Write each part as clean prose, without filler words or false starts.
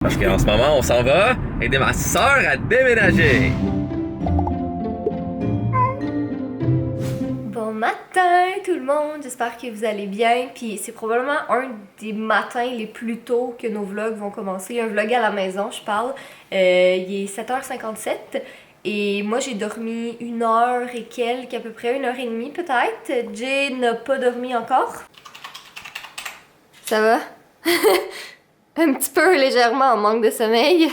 Parce qu'en ce moment, on s'en va aider ma soeur à déménager. Bon matin tout le monde, j'espère que vous allez bien. Puis c'est probablement un des matins les plus tôt que nos vlogs vont commencer. Un vlog à la maison, je parle. Il est 7h57 et moi j'ai dormi 1 heure et quelques, à peu près 1 heure et demie peut-être. Jay n'a pas dormi encore. Ça va? Un petit peu légèrement en manque de sommeil.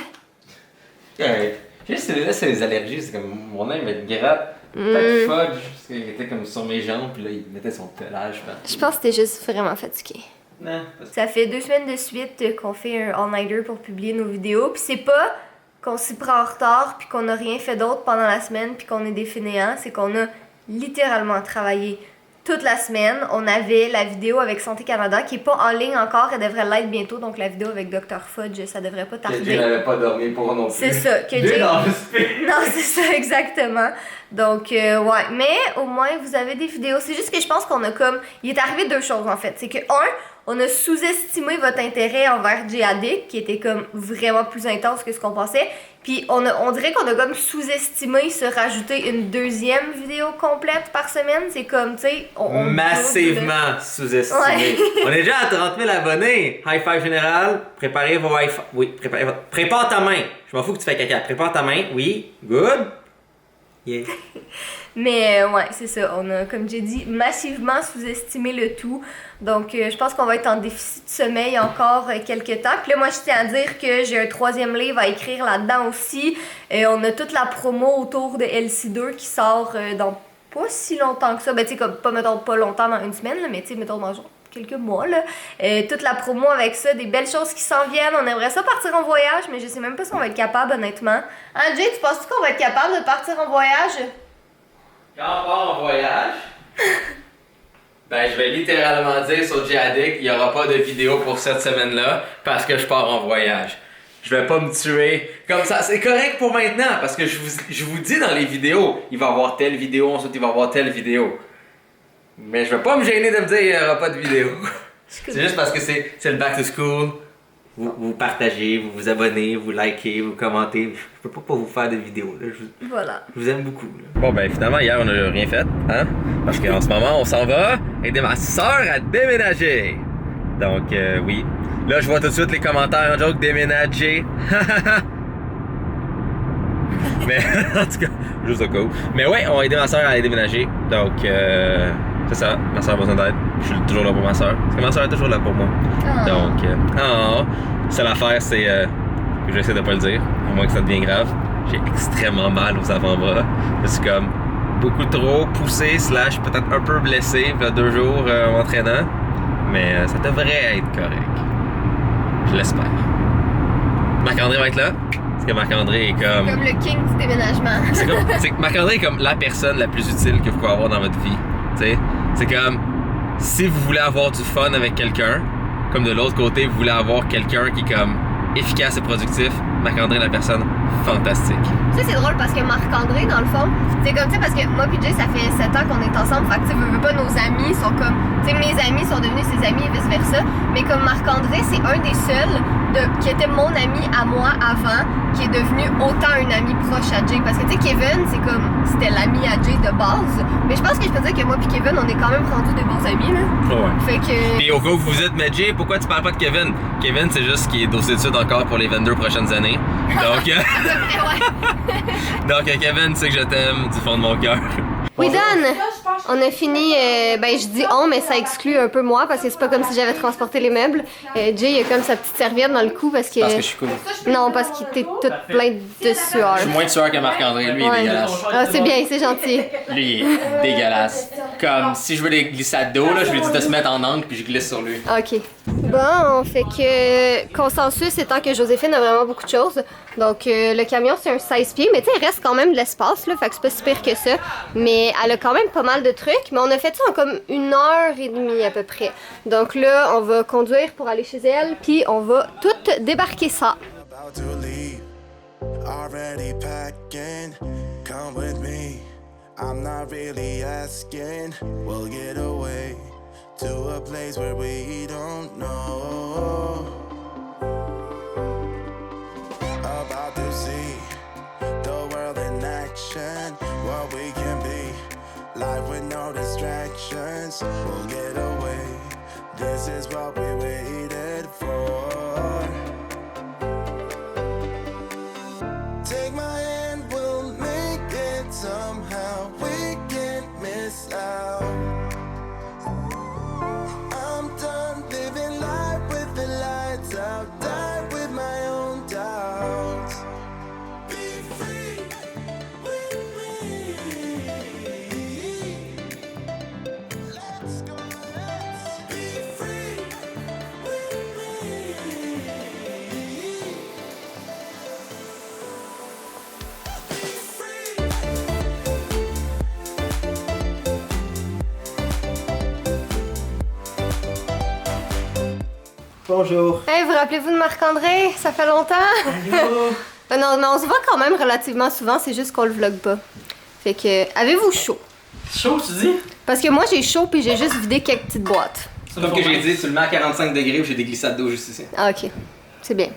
Juste là, c'est les allergies, c'est comme mon nez me gratte. Peut-être fudge, parce qu'il était comme sur mes jambes, puis là il mettait son pelage partout. Je pense que t'es juste vraiment fatigué. Non, Ça fait 2 semaines de suite qu'on fait un all-nighter pour publier nos vidéos. Puis c'est pas qu'on s'y prend en retard puis qu'on n'a rien fait d'autre pendant la semaine puis qu'on est des fainéants. C'est qu'on a littéralement travaillé toute la semaine. On avait la vidéo avec Santé Canada qui est pas en ligne encore. Elle devrait l'être bientôt. Donc la vidéo avec Dr. Fudge, ça devrait pas tarder. Jay n'avait pas dormi pour non plus. C'est ça. Que Jay... Non, c'est ça, exactement. Donc, ouais. Mais au moins, vous avez des vidéos. C'est juste que je pense qu'on a comme... Il est arrivé 2 choses, en fait. C'est que, on a sous-estimé votre intérêt envers Jay qui était comme vraiment plus intense que ce qu'on pensait. Puis on dirait qu'on a comme sous-estimé se rajouter une 2e vidéo complète par semaine. C'est comme, tu sais... Massivement sous-estimé. Ouais. On est déjà à 30 000 abonnés. High five général. Préparez vos high five. Oui, prépare ta main. Je m'en fous que tu fais caca. Prépare ta main. Oui. Good. Yeah. Mais ouais, c'est ça. On a, comme j'ai dit, massivement sous-estimé le tout. Donc, je pense qu'on va être en déficit de sommeil encore quelques temps. Puis là, moi, je tiens à dire que j'ai un 3e livre à écrire là-dedans aussi. On a toute la promo autour de LC2 qui sort dans pas si longtemps que ça. Ben, tu sais, comme pas, mettons, pas longtemps dans 1 semaine, là, mais tu sais, mettons, dans genre quelques mois, là. Toute la promo avec ça, des belles choses qui s'en viennent. On aimerait ça partir en voyage, mais je sais même pas si on va être capable, honnêtement. Hein, Jay, tu penses-tu qu'on va être capable de partir en voyage? Quand on part en voyage, ben je vais littéralement dire sur Jay, il n'y aura pas de vidéo pour cette semaine-là parce que je pars en voyage. Je vais pas me tuer. Comme ça, c'est correct pour maintenant parce que je vous dis dans les vidéos, il va y avoir telle vidéo, ensuite il va y avoir telle vidéo. Mais je vais pas me gêner de me dire qu'il n'y aura pas de vidéo. C'est juste parce que c'est le back to school. Vous partagez, vous vous abonnez, vous likez, vous commentez. Je peux pas vous faire de vidéos. Là. Voilà. Je vous aime beaucoup. Là. Bon, ben finalement, hier, on n'a rien fait. Hein? Parce qu'en ce moment, on s'en va aider ma soeur à déménager. Donc, oui. Là, je vois tout de suite les commentaires en joke déménager. Mais, en tout cas, juste au cas où. Mais ouais, on va aider ma soeur à aller déménager. Donc, c'est ça. Ma soeur a besoin d'aide. Je suis toujours là pour ma soeur. Parce que ma soeur est toujours là pour moi. Oh. Donc, seule l'affaire, c'est que j'essaie de pas le dire, à moins que ça devienne grave. J'ai extrêmement mal aux avant-bras. Je suis comme beaucoup trop poussé, / peut-être un peu blessé il y a 2 jours en m'entraînant. Mais ça devrait être correct. Je l'espère. Marc-André va être là. Parce que Marc-André est comme... Comme le king du déménagement. C'est que Marc-André est comme la personne la plus utile que vous pouvez avoir dans votre vie. T'sais? C'est comme... Si vous voulez avoir du fun avec quelqu'un, comme de l'autre côté, vous voulez avoir quelqu'un qui est comme efficace et productif, Marc-André est la personne fantastique. Tu sais, c'est drôle parce que Marc-André, dans le fond, c'est comme ça parce que moi et Jay, ça fait 7 ans qu'on est ensemble. Fait que tu sais, veux pas, nos amis sont comme... Tu sais, mes amis sont devenus ses amis et vice-versa. Mais comme Marc-André, c'est un des seuls qui était mon ami à moi avant, qui est devenu autant un ami proche à Jay. Parce que tu sais, Kevin, c'est comme... C'était l'ami à Jay de base. Mais je pense que je peux dire que moi et Kevin, on est quand même rendus des bons amis, là. Ouais. Fait que... Puis au cas où vous vous dites, mais Jay, pourquoi tu parles pas de Kevin? Kevin, c'est juste qu'il est dossier d'études encore pour les 22 prochaines années. Donc... Donc Kevin, tu sais que je t'aime du fond de mon cœur. Oui, Dan, on a fini, ben je dis on, mais ça exclut un peu moi parce que c'est pas comme si j'avais transporté les meubles. Jay, il a comme sa petite serviette dans le cou parce que... Parce que je suis cool. Non, parce qu'il était toute plein de sueur. Je suis moins de sueur que Marc-André, lui il est dégueulasse. Ah, c'est bien, c'est gentil. Lui il est dégueulasse. Comme si je veux des glissades d'eau, là, je lui dis de se mettre en angle puis je glisse sur lui. Ok. Bon, fait que consensus étant que Joséphine a vraiment beaucoup de choses. Donc le camion c'est un 16 pieds, mais tu sais, il reste quand même de l'espace, là, fait que c'est pas si pire que ça. Mais elle a quand même pas mal de trucs, mais on a fait ça en comme 1 heure et demie à peu près. Donc là, on va conduire pour aller chez elle, puis on va tout débarquer ça. Already packing, come with me. I'm not really asking. We'll get away to a place where we don't know. directions. We'll get away. This is what we waited for. Take my hand, we'll make it somehow. We can't miss out. I'm done living life with the lights out. Die with my own doubts. Be free with me. Let's go, let's be free with me. Be free. Bonjour. Hey, vous rappelez-vous de Marc-André? Ça fait longtemps? Non, mais on se voit quand même relativement souvent, c'est juste qu'on le vlog pas. Fait que, avez-vous chaud? Chaud, tu dis? Parce que moi j'ai chaud puis j'ai juste vidé quelques petites boîtes. Comme que j'ai dit, tu le mets à 45 degrés, j'ai des glissades d'eau juste ici. Ah, ok. C'est bien.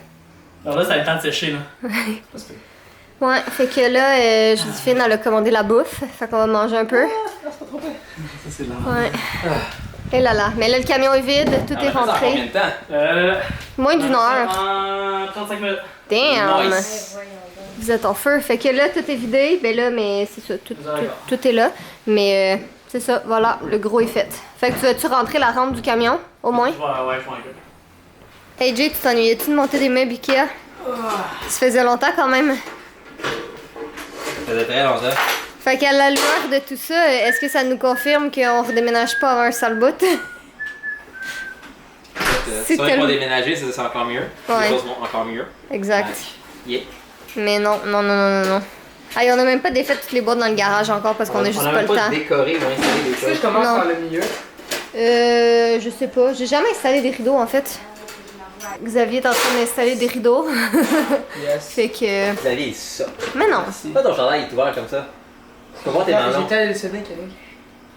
Alors là, ça a le temps de sécher, là. Ouais, fait que là, Joséphine, elle a commandé la bouffe. Fait qu'on va manger un peu. Ça, c'est là. Ouais. Et là là. Mais là, le camion est vide, tout est Combien rentré. de temps? Moins d'une heure. En 35 minutes. Damn! Nice. Vous êtes en feu. Fait que là, tout est vidé. Ben là, mais c'est ça, D'accord. tout est là. Mais c'est ça, voilà, le gros est fait. Fait que tu vas-tu rentrer la rampe du camion, au moins? Ouais, je vois un peu. Hey Jay, tu t'ennuyais-tu de monter des meubles Ikea? Ça faisait longtemps quand même. Ça faisait très longtemps. Fait qu'à la lueur de tout ça, est-ce que ça nous confirme qu'on redéménage pas avant un sale bout? C'est Si on est tellement- pas déménager, c'est encore mieux. Ouais. Les choses vont encore mieux. Exact. Yeah. Mais non. Hey, on a même pas défait toutes les boîtes dans le garage encore parce qu'on a juste pas le temps. décoré ou installé des choses. Je commence Non. par le milieu. Je sais pas. J'ai jamais installé des rideaux en fait. Xavier est en train d'installer des rideaux. Yes. Fait que. Xavier, il ça. Mais non. Pourquoi ton chandail est ouvert comme ça? Tu peux voir tes mains. J'étais allé le Sonic avec.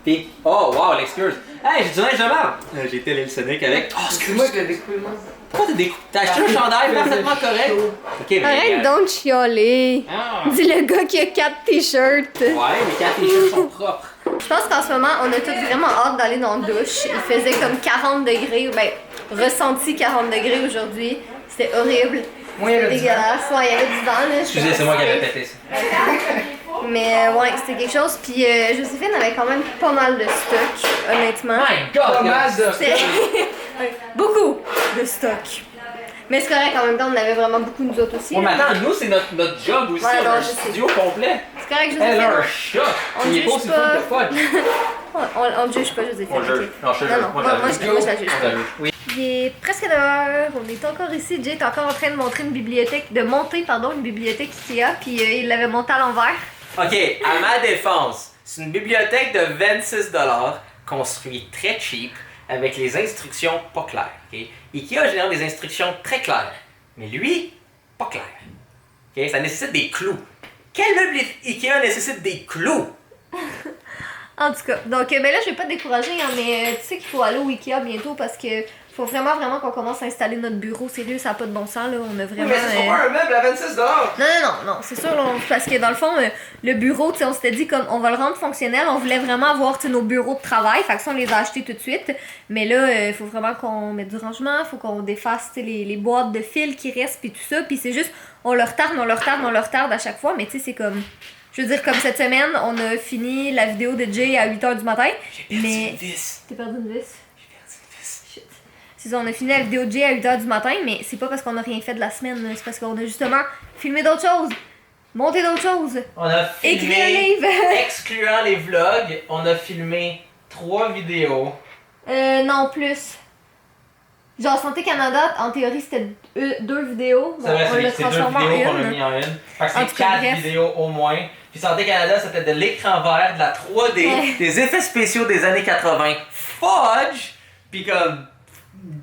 Pis, oh wow, l'excuse. Hey, j'ai du linge de marde. J'ai été allé le Sonic avec. Oh, C'est excuse. moi qui l'ai découpé, moi. Pourquoi t'as t'as acheté un chandail parfaitement correct? Ok, mais. Arrête donc de chialer. Ah. Dis le gars qui a 4 t-shirts. Ouais, mais quand tes cheveux sont propres. Je pense qu'en ce moment, on a tous vraiment hâte d'aller dans la douche. Il faisait comme 40 degrés, ben, ressenti 40 degrés aujourd'hui. C'était horrible. Moi, il y avait C'était du dégueulasse. Ouais, il y avait du vent, là. Excusez, c'est moi qui avais pété ça. Mais ouais, c'était quelque chose. Puis Joséphine avait quand même pas mal de stock, honnêtement. My god, Pas mal de C'est beaucoup de stock. Mais c'est correct, en même temps, on en avait vraiment beaucoup nous autres aussi. Oh, mais là. attends, nous, c'est notre job aussi. Ouais, on non, a un je sais. studio complet. C'est correct, Elle a un Joséphine. chat. On Il est juge pas aussi pas. fun que fudge. On juge pas Joséphine. On juge. ok. Non, je te Non, juge. non, moi, je la juge pas. Oui. Il est presque 9h, on est encore ici. Jay est encore en train de montrer une bibliothèque, une bibliothèque Ikea, puis il l'avait montée à l'envers. Ok, à ma défense, c'est une bibliothèque de 26$, construite très cheap, avec les instructions pas claires. ok? Ikea génère des instructions très claires, mais lui, pas clair. Ok? Ça nécessite des clous. Quel meuble Ikea nécessite des clous? En tout cas, donc ben là je vais pas te décourager, hein, mais tu sais qu'il faut aller au Ikea bientôt parce que faut vraiment qu'on commence à installer notre bureau. Sérieux, ça a pas de bon sens là, on a vraiment... Mais c'est pas un meuble à 26$! Non, c'est sûr, là, parce que dans le fond, le bureau, tu sais, on s'était dit comme on va le rendre fonctionnel, on voulait vraiment avoir tu sais, nos bureaux de travail, fait que ça on les a achetés tout de suite, mais là, il faut vraiment qu'on mette du rangement, faut qu'on défasse tu sais, les boîtes de fils qui restent, puis tout ça, puis c'est juste, on le retarde à chaque fois, mais tu sais, c'est comme... Je veux dire, comme cette semaine, on a fini la vidéo de Jay à 8h du matin, mais... vis. T'as perdu une vis? J'ai perdu une vis. Shit. C'est ça, on a fini la vidéo de Jay à 8h du matin, mais c'est pas parce qu'on a rien fait de la semaine, là, c'est parce qu'on a justement filmé d'autres choses, monté d'autres choses, On a écrit un filmé, livre. excluant les vlogs, on a filmé 3 vidéos. Non, plus. Genre Santé Canada, en théorie, c'était 2 vidéos. C'est vrai, on l'a c'est 2 transformé en vidéos qu'on a une. mis en une. Fait que En c'est tout cas, 4 bref. vidéos au moins. Puis Santé Canada, c'était de l'écran vert, de la 3D, Ouais. des effets spéciaux des années 80, fudge, puis comme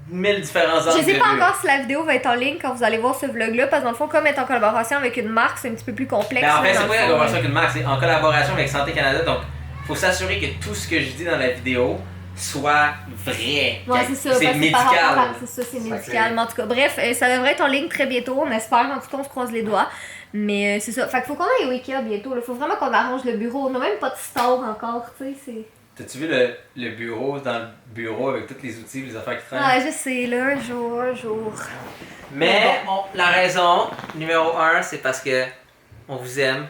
1000 différents angles Je sais de pas vue. encore si la vidéo va être en ligne quand vous allez voir ce vlog-là, parce que dans le fond, comme elle est en collaboration avec une marque, c'est un petit peu plus complexe. Mais en fait, là, c'est dans pas le la fond. collaboration avec une marque, c'est en collaboration avec Santé Canada. Donc, faut s'assurer que tout ce que je dis dans la vidéo soit vrai. Ouais, c'est ça. C'est parce que par rapport médical. à- C'est ça, c'est médical. Mais en tout cas, bref, ça devrait être en ligne très bientôt, on espère. En tout cas, on se croise les doigts. Mais c'est ça. Fait qu'il faut qu'on aille au Ikea bientôt. Il faut vraiment qu'on arrange le bureau. On n'a même pas de store encore, tu sais. T'as-tu vu le bureau dans le bureau avec tous les outils et les affaires qui traînent? Ah, je sais, là, un jour. Mais la raison numéro 1, c'est parce que on vous aime,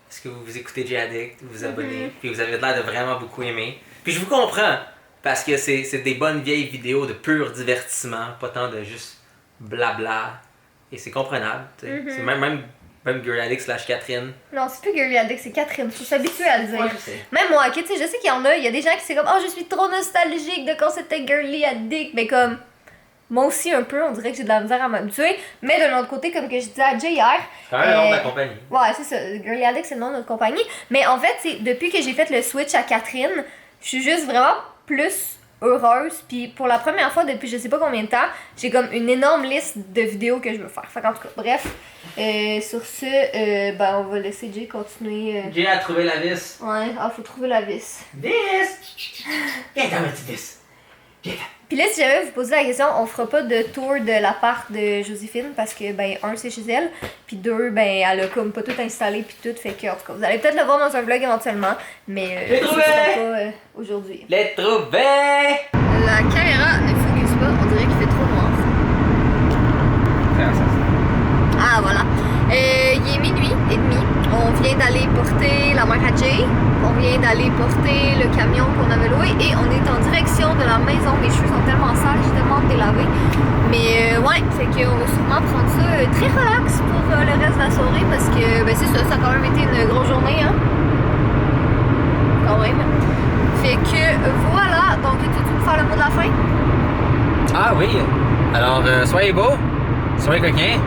parce que vous écoutez J-Addict, vous vous abonnez, puis vous avez l'air de vraiment beaucoup aimer. Puis je vous comprends, parce que c'est des bonnes vieilles vidéos de pur divertissement, pas tant de juste blabla. Et c'est comprenable, tu sais. C'est même Girl Addict / Catherine. Non, c'est plus Girly Addict, c'est Catherine. Faut s'habituer à le dire. Ouais, je sais. Même moi, ok, tu sais, je sais qu'il y a des gens qui c'est comme, oh, je suis trop nostalgique de quand c'était Girly Addict. Mais comme, moi aussi un peu, on dirait que j'ai de la misère à m'habituer. Mais de l'autre côté, comme que je disais à Jay hier. C'est quand même le nom de la compagnie. Ouais, c'est ça. Girly Addict, c'est le nom de notre compagnie. Mais en fait, c'est depuis que j'ai fait le switch à Catherine, je suis juste vraiment plus heureuse. Puis pour la première fois depuis je sais pas combien de temps, j'ai comme une énorme liste de vidéos que je veux faire. Fait qu'en tout cas, bref. Sur ce, ben on va laisser Jay continuer. Jay a trouvé la vis. Ouais, faut trouver la vis. Vis! Viens dans ma petite vis. Viens. Puis là, si jamais vous posez la question, on fera pas de tour de l'appart de Joséphine parce que, ben, un, c'est chez elle, puis deux, ben, elle a comme pas tout installé puis tout, fait que, en tout cas, vous allez peut-être le voir dans un vlog éventuellement, mais Les ce trouver! sera pas aujourd'hui. Les trouver! La caméra ne focus pas, on dirait qu'il fait trop noir. Ah, voilà. Il est minuit et demi. On vient d'aller porter la mère à Jay. On vient d'aller porter le camion qu'on avait loué et on est en direction de la maison. Mes cheveux sont tellement sales, j'ai tellement de les laver. Mais ouais, fait qu'on va sûrement prendre ça très relax pour le reste de la soirée parce que ben c'est ça, ça a quand même été une grosse journée, hein. Quand même. Fait que voilà, donc tu veux faire le mot de la fin? Ah oui! Alors, soyez beaux, soyez coquins,